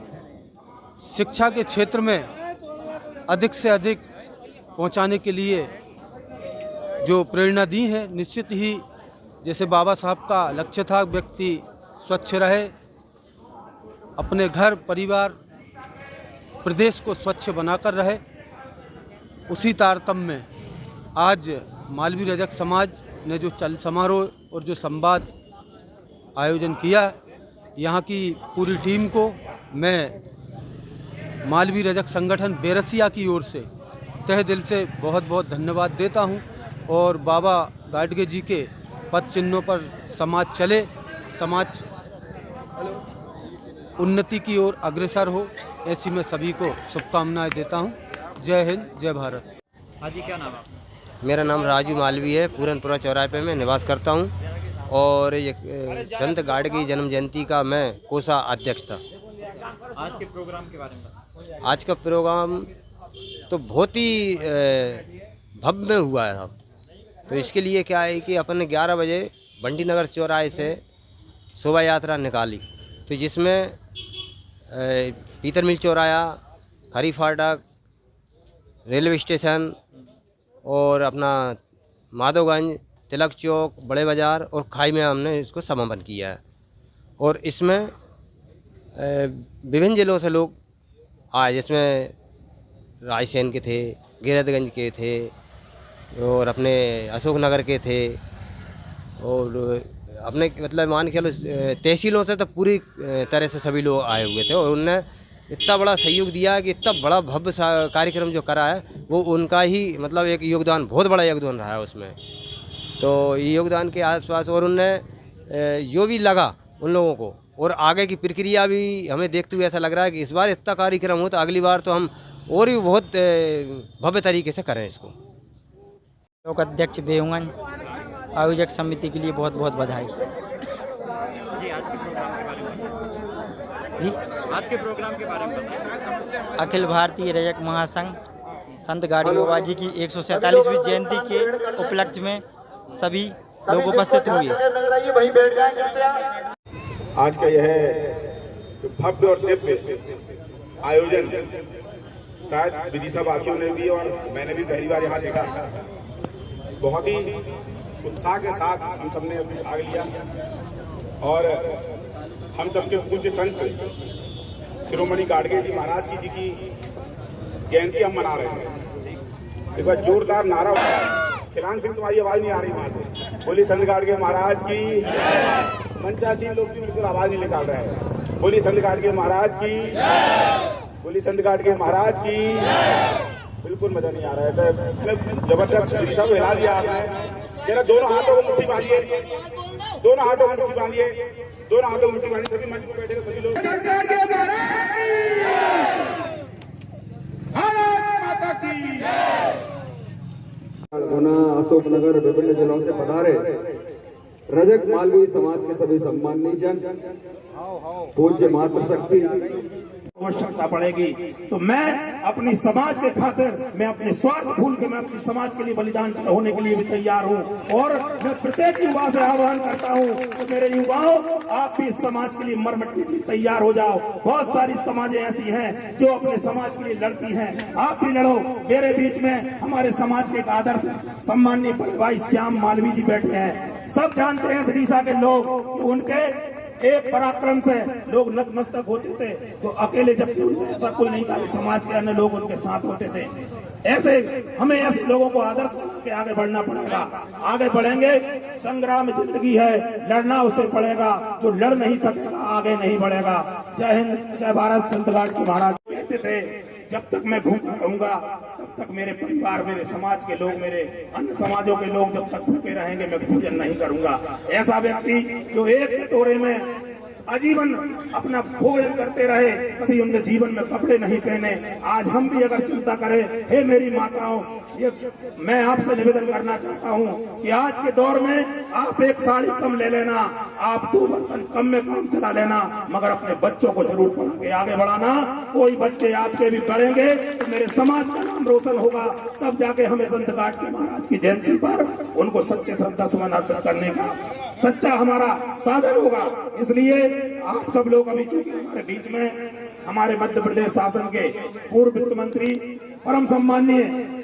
शिक्षा के क्षेत्र में अधिक से अधिक पहुँचाने के लिए जो प्रेरणा दी है, निश्चित ही जैसे बाबा साहब का लक्ष्य था व्यक्ति स्वच्छ रहे, अपने घर परिवार प्रदेश को स्वच्छ बनाकर रहे, उसी तारतम्य में आज मालवी रजक समाज ने जो चल समारोह और जो संवाद आयोजन किया, यहाँ की पूरी टीम को मैं मालवी रजक संगठन बेरसिया की ओर से तहे दिल से बहुत बहुत धन्यवाद देता हूँ। और बाबा गाडगे जी के पद चिन्हों पर समाज चले, समाज उन्नति की ओर अग्रसर हो, ऐसी मैं सभी को शुभकामनाएं देता हूं। जय हिंद, जय भारत। हाँ जी, क्या नाम है? मेरा नाम राजू मालवी है। पूरनपुरा चौराहे पे मैं निवास करता हूं और ये संत गाडगे जन्म जयंती का मैं कोषा अध्यक्ष था। आज के प्रोग्राम के बारे में बताएं। आज का प्रोग्राम तो बहुत ही भव्य में हुआ है। तो इसके लिए क्या है कि अपन ने 11 बजे बंटी नगर चौराहे से शोभा यात्रा निकाली, तो जिसमें पीतर मिल चौराया, खरी फाटक, रेलवे स्टेशन और अपना माधवगंज, तिलक चौक, बड़े बाज़ार और खाई में हमने इसको समापन किया है। और इसमें विभिन्न जिलों से लोग आए, जिसमें रायसेन के थे, गैरतगंज के थे और अपने अशोकनगर के थे और अपने मतलब मान के चलो तहसीलों से तो पूरी तरह से सभी लोग आए हुए थे। और उनने इतना बड़ा सहयोग दिया कि इतना बड़ा भव्य कार्यक्रम जो करा है वो उनका ही मतलब एक योगदान, बहुत बड़ा योगदान रहा है उसमें। तो ये योगदान के आसपास और उनने जो भी लगा उन लोगों को और आगे की प्रक्रिया भी हमें देखते हुए ऐसा लग रहा है कि इस बार इतना कार्यक्रम हो तो अगली बार तो हम और भी बहुत भव्य तरीके से करें इसको। लोक अध्यक्ष बेहुगन आयोजक समिति के लिए बहुत बहुत बधाई। जी, आज के प्रोग्राम के बारे में जी आज के प्रोग्राम के बारे में बताएं। अखिल भारतीय रजक महासंघ संत गाडगे बाबा जी की 147वीं जयंती के उपलक्ष्य में सभी लोग उपस्थित हुए। आज का यह भव्य और दिव्य आयोजन शायद विदिशा वासियों ने भी और मैंने भी पहली बार यहाँ देखा। बहुत ही उत्साह के साथ हम सबने भाग लिया और हम सबके पूज्य संत शिरोमणि गाडगे जी महाराज की जयंती हम मना रहे हैं। एक बार जोरदार नारा होगा। खिलान सिंह, तुम्हारी आवाज नहीं आ रही वहां से। बोली संत गाडगे महाराज की। मंचासीन लोग भी बिल्कुल आवाज नहीं निकाल रहे हैं। बोली संत गाडगे महाराज की, बोली संत गाडगे महाराज की। बिल्कुल मजा नहीं आ रहा है। तो जबरदस्त विदिशा को हिला दिया आपने। जरा दोनों हाथों को मुट्ठी बांधिए, दोनों हाथों को मुट्ठी बांधिए, दोनों हाथों को मुट्ठी बांधिए। सभी मंच पर बैठे सभी लोग गुना अशोकनगर विभिन्न जिलों से पधारे रजक मालवी समाज के सभी सम्मानीय जन, पूज्य मातृशक्ति, आवश्यकता पड़ेगी तो मैं अपनी समाज के खातिर, मैं अपने स्वार्थ भूल के मैं अपनी समाज के लिए बलिदान होने के लिए भी तैयार हूँ। और मैं प्रत्येक युवा से आह्वान करता हूँ कि मेरे युवाओं, आप भी इस समाज के लिए मर मिटने के लिए तैयार हो जाओ। बहुत सारी समाजें ऐसी हैं जो अपने समाज के लिए लड़ती हैं, आप भी लड़ो। मेरे बीच में हमारे समाज के एक आदर्श सम्माननीय बड़े भाई श्याम मालवी जी बैठे हैं। सब जानते हैं विदिशा के लोग कि उनके एक पराक्रम से लोग नतमस्तक होते थे, तो अकेले जबकि उनका ऐसा कोई नहीं था कि समाज के अन्य लोग उनके साथ होते थे। ऐसे हमें ऐसे लोगों को आदर्श बना के आगे बढ़ना पड़ेगा। आगे बढ़ेंगे, संग्राम जिंदगी है, लड़ना उसे पड़ेगा। जो लड़ नहीं सकेगा आगे नहीं बढ़ेगा। जय हिंद, जय भारत। संत गाडगे महाराज कहते थे, जब तक मैं भूखा रहूंगा तब तक मेरे परिवार, मेरे समाज के लोग, मेरे अन्य समाजों के लोग जब तक भूखे रहेंगे मैं भोजन नहीं करूंगा। ऐसा व्यक्ति जो एक कटोरे में आजीवन अपना भोजन करते रहे, कभी उनके जीवन में कपड़े नहीं पहने। आज हम भी अगर चिंता करें, हे मेरी माताओं, ये मैं आपसे निवेदन करना चाहता हूँ कि आज के दौर में आप एक साड़ी कम ले लेना, आप 2 बर्तन कम में काम चला लेना, मगर अपने बच्चों को जरूर पढ़ा के आगे बढ़ाना। कोई बच्चे आपके भी पढ़ेंगे तो मेरे समाज का नाम रोशन होगा। तब जाके हमें संत गाडगे महाराज की जयंती पर उनको सच्चे श्रद्धा सुमन अर्पित करने का सच्चा हमारा साधन होगा। इसलिए आप सब लोग, अभी चूंकि हमारे बीच में हमारे मध्य प्रदेश शासन के पूर्व वित्त मंत्री परम सम्माननीय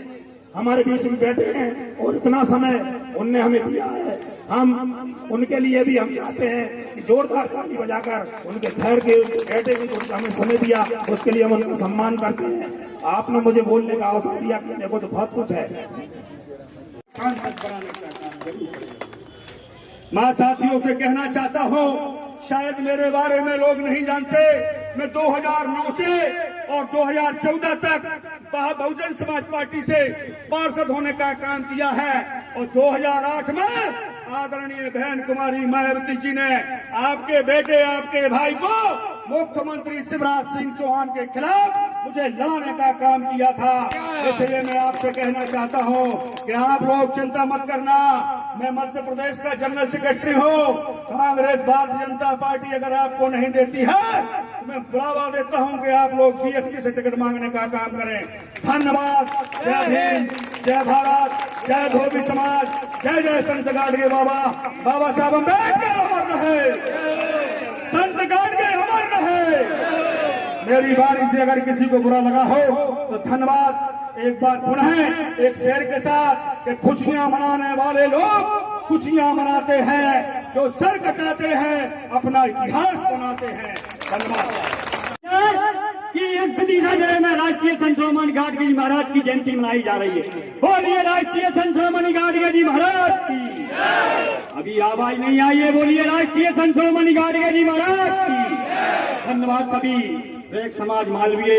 हमारे बीच में बैठे हैं और इतना समय उनने हमें दिया है, हम उनके लिए भी हम चाहते हैं कि जोरदार ताली बजाकर उनके ठहर के बैठे के जो हमें समय दिया उसके लिए हम उनका सम्मान करते हैं। आपने मुझे बोलने का अवसर दिया, कहने को तो बहुत कुछ है। मैं साथियों से कहना चाहता हूँ, शायद मेरे बारे में लोग नहीं जानते, मैं 2009 से और 2014 तक बहुजन समाज पार्टी से पार्षद होने का काम किया है। और 2008 में आदरणीय बहन कुमारी मायावती जी ने आपके बेटे, आपके भाई को मुख्यमंत्री शिवराज सिंह चौहान के खिलाफ मुझे लड़ाने का काम किया था। इसलिए मैं आपसे कहना चाहता हूँ कि आप लोग चिंता मत करना, मैं मध्य प्रदेश का जनरल सेक्रेटरी हूँ। कांग्रेस भारतीय जनता पार्टी अगर आपको नहीं देती है तो मैं बुलावा देता हूँ कि आप लोग बीएसपी से टिकट मांगने का काम करें। धन्यवाद। जय हिंद, जय भारत, जय धोबी समाज, जय जय संत गाडगे बाबा। बाबा साहब अम्बेडकर अमर रहे, संत गाडगे अमर रहे। मेरी बारी से अगर किसी को बुरा लगा हो तो धन्यवाद। एक बार पुनः एक शेर के साथ कि खुशियां मनाने वाले लोग खुशियां मनाते हैं, जो सर कटाते हैं अपना इतिहास बनाते हैं। धन्यवाद। कि इस विदिशा जिले में राष्ट्रीय संत शिरोमणि गाडगे जी महाराज की जयंती मनाई जा रही है। बोलिए राष्ट्रीय संत शिरोमणि गाडगे जी महाराज की। अभी आवाज नहीं आई है, बोलिए राष्ट्रीय संत शिरोमणि गाडगे जी महाराज की। धन्यवाद सभी एक समाज मालवीय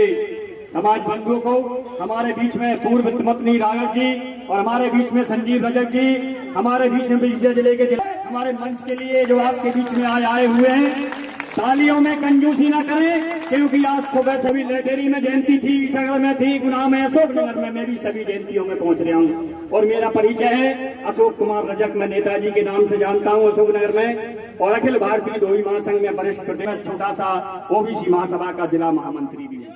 समाज बंधुओं को। हमारे बीच में पूर्व वित्त मंत्री राघव जी और हमारे बीच में संजीव रजक जी, हमारे बीच में विदिशा जिले के हमारे मंच के लिए जो आपके बीच में आए हुए हैं, तालियों में कंजूसी ना करें, क्योंकि आज सुबह सभी लाइब्रेरी में जयंती थी, सागर में थी, गुना में, अशोकनगर में, मैं भी सभी जयंतियों में पहुंच रहा हूं। और मेरा परिचय है अशोक कुमार रजक, मैं नेताजी के नाम से जानता हूं अशोकनगर में, और अखिल भारतीय धोबी महासंघ में वरिष्ठ छोटा सा ओबीसी महासभा का जिला महामंत्री भी है।